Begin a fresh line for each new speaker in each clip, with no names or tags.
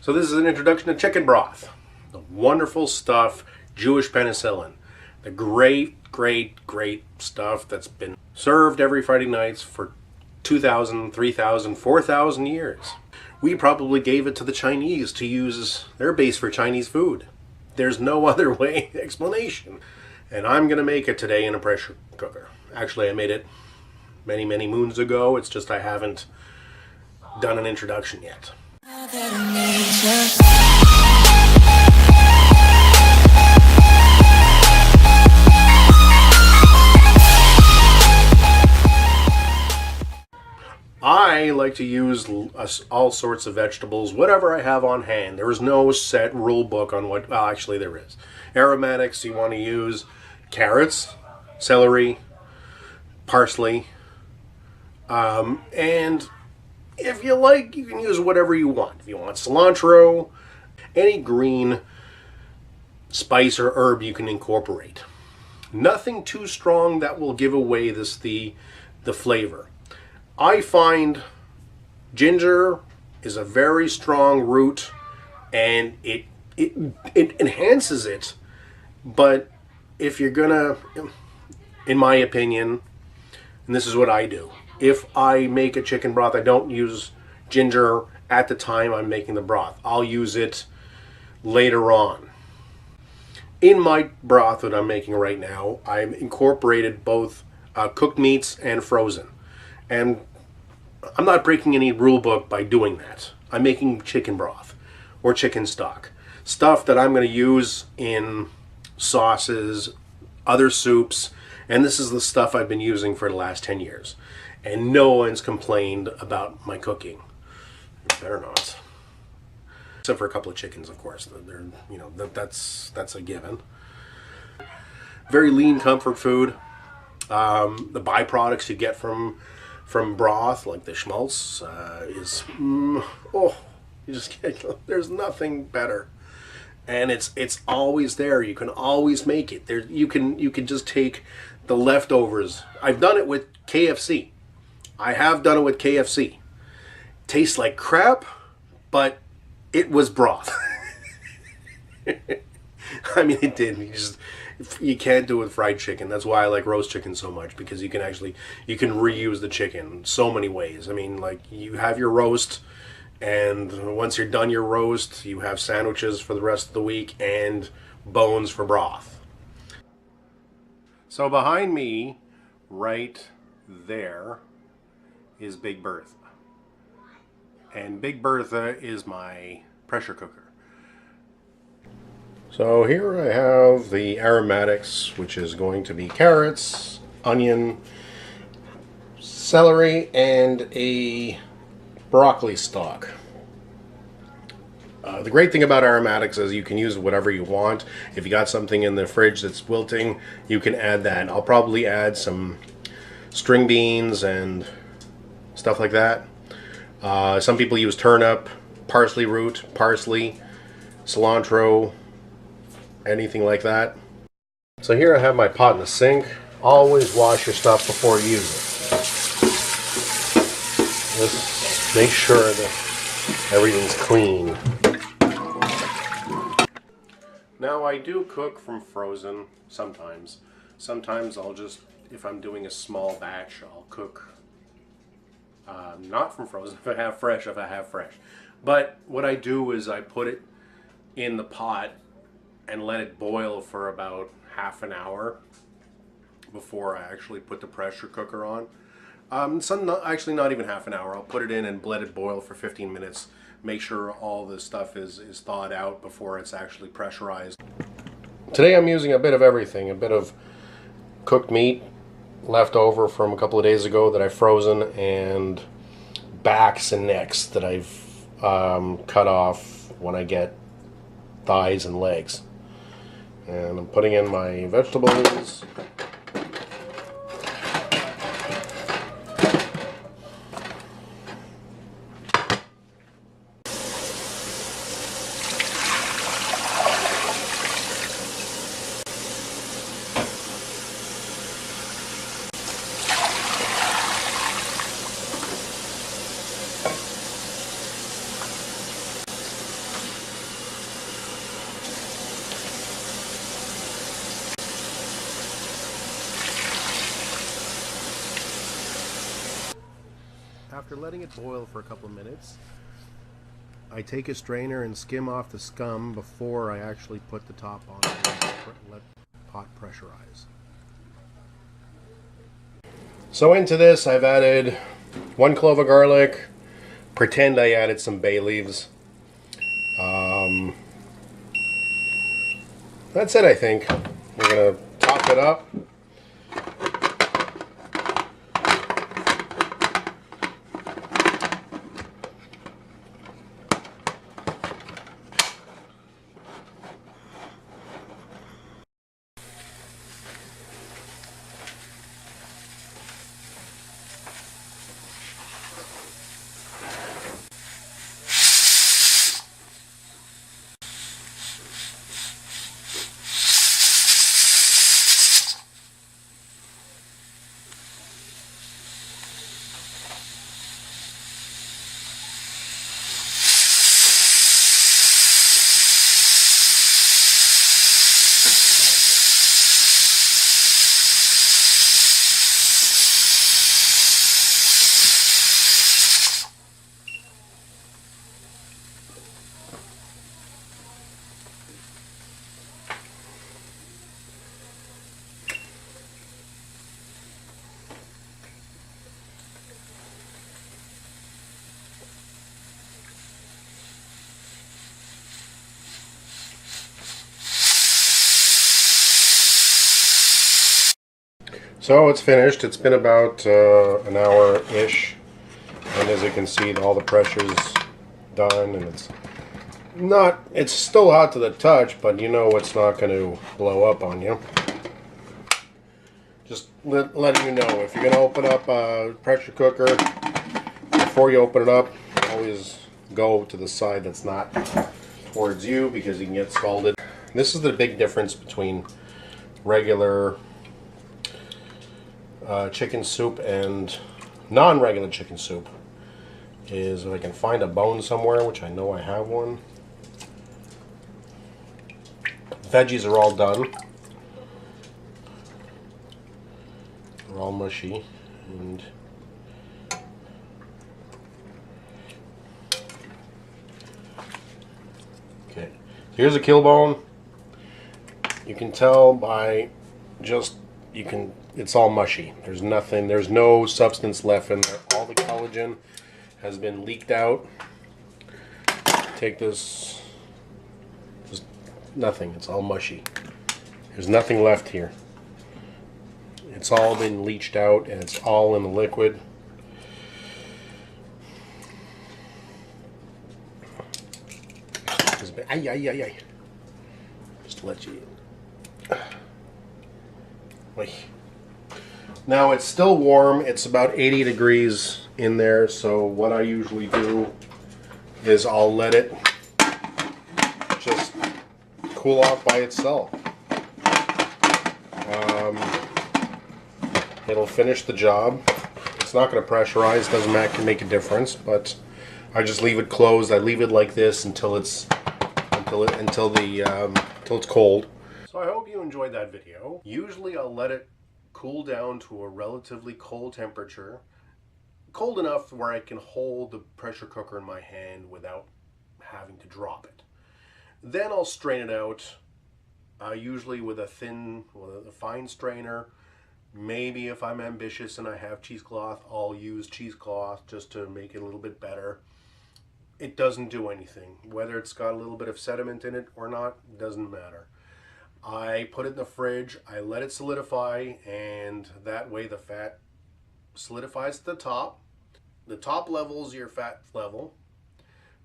So this is an introduction to chicken broth. The wonderful stuff, Jewish penicillin. The great, great, great stuff that's been served every Friday nights for 2,000, 3,000, 4,000 years. We probably gave it to the Chinese to use as their base for Chinese food. There's no other way explanation. And I'm going to make it today in a pressure cooker. Actually, I made it many, many moons ago. It's just I haven't done an introduction yet. I like to use all sorts of vegetables, whatever I have on hand. There is no set rule book on what, well, actually there is. Aromatics, you want to use carrots, celery, parsley, and if you like, you can use whatever you want. If you want cilantro, any green spice or herb you can incorporate. Nothing too strong that will give away the flavor. I find ginger is a very strong root, and it enhances it. But if you're gonna, in my opinion, and this is what I do, if I make a chicken broth, I don't use ginger at the time I'm making the broth. I'll use it later on. In my broth that I'm making right now, I've incorporated both cooked meats and frozen. And I'm not breaking any rule book by doing that. I'm making chicken broth or chicken stock. Stuff that I'm going to use in sauces, other soups, and this is the stuff I've been using for the last 10 years. And no one's complained about my cooking. Better not. Except for a couple of chickens, of course. They're, you know, that's a given. Very lean comfort food. The byproducts you get from broth, like the schmaltz, is you just can't, there's nothing better, and it's always there. You can always make it there. You can just take the leftovers. I've done it with KFC. I have done it with KFC. Tastes like crap, but it was broth. I mean, it did. You can't do it with fried chicken. That's why I like roast chicken so much, because you can reuse the chicken so many ways. I mean, like, you have your roast, and once you're done your roast, you have sandwiches for the rest of the week and bones for broth. So behind me, right there, is Big Bertha. And Big Bertha is my pressure cooker. So here I have the aromatics, which is going to be carrots, onion, celery, and a broccoli stalk. The great thing about aromatics is you can use whatever you want. If you got something in the fridge that's wilting, you can add that. I'll probably add some string beans and stuff like that. Some people use turnip, parsley root, parsley, cilantro, anything like that. So here I have my pot in the sink. Always wash your stuff before you use it. Just make sure that everything's clean. Now I do cook from frozen sometimes. Sometimes I'll just, if I'm doing a small batch, I'll cook not from frozen, if I have fresh. But what I do is I put it in the pot and let it boil for about half an hour before I actually put the pressure cooker on. Actually not even half an hour. I'll put it in and let it boil for 15 minutes. Make sure all the stuff is thawed out before it's actually pressurized. Today I'm using a bit of everything. A bit of cooked meat left over from a couple of days ago that I've frozen, and backs and necks that I've cut off when I get thighs and legs. And I'm putting in my vegetables. After letting it boil for a couple of minutes, I take a strainer and skim off the scum before I actually put the top on and let pot pressurize. So into this I've added 1 clove of garlic. Pretend I added some bay leaves. That's it, I think. We're going to top it up. So it's finished. It's been about an hour-ish, and as you can see, all the pressure's done, and it's still hot to the touch, but you know it's not going to blow up on you. Just letting you know, if you're going to open up a pressure cooker, before you open it up, always go to the side that's not towards you, because you can get scalded. This is the big difference between regular chicken soup and non-regular chicken soup, is if I can find a bone somewhere, which I know I have one. Veggies are all done. They're all mushy, and okay. Here's a kill bone. You can tell by just it's all mushy. There's nothing, there's no substance left in there. All the collagen has been leaked out. Take this, just nothing, it's all mushy. There's nothing left here. It's all been leached out and it's all in the liquid. Just to let you. Now it's still warm. It's about 80 degrees in there. So what I usually do is I'll let it just cool off by itself. It'll finish the job. It's not going to pressurize. Doesn't make a difference. But I just leave it closed. I leave it like this until it's cold. So I hope you enjoyed that video. Usually I'll let it cool down to a relatively cold temperature, cold enough where I can hold the pressure cooker in my hand without having to drop it. Then I'll strain it out, usually with a fine strainer. Maybe if I'm ambitious and I have cheesecloth, I'll use cheesecloth just to make it a little bit better. It doesn't do anything. Whether it's got a little bit of sediment in it or not, doesn't matter. I put it in the fridge, I let it solidify, and that way the fat solidifies at the top. The top level is your fat level,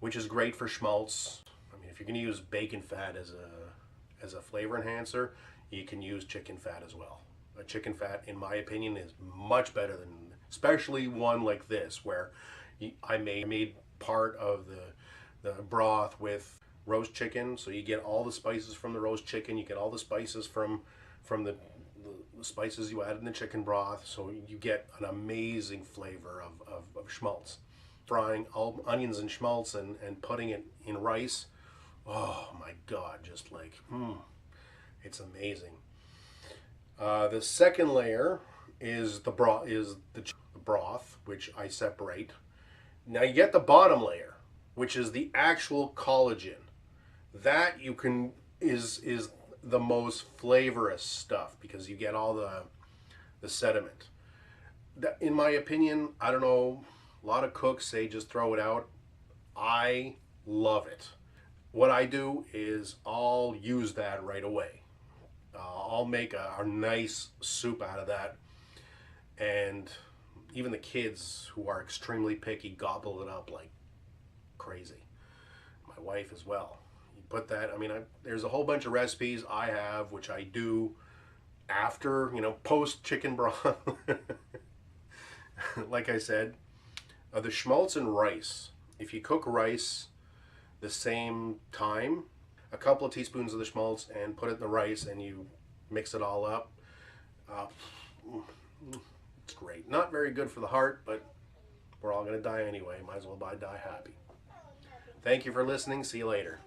which is great for schmaltz. I mean, if you're going to use bacon fat as a flavor enhancer, you can use chicken fat as well. A chicken fat, in my opinion, is much better than, especially one like this, where I made part of the broth with roast chicken, so you get all the spices from the roast chicken, you get all the spices from the spices you add in the chicken broth, so you get an amazing flavor of schmaltz. Frying all onions and schmaltz and putting it in rice, oh my god, just like, it's amazing. The second layer is the broth, broth, which I separate. Now you get the bottom layer, which is the actual collagen. That you can is the most flavorous stuff because you get all the sediment. That, in my opinion, I don't know, a lot of cooks say just throw it out. I love it. What I do is I'll use that right away. I'll make a nice soup out of that, and even the kids who are extremely picky gobble it up like crazy. My wife as well. You put that, I mean, there's a whole bunch of recipes I have, which I do after, post chicken broth. Like I said, the schmaltz and rice. If you cook rice the same time, a couple of teaspoons of the schmaltz and put it in the rice and you mix it all up. It's great. Not very good for the heart, but we're all going to die anyway. Might as well die happy. Thank you for listening. See you later.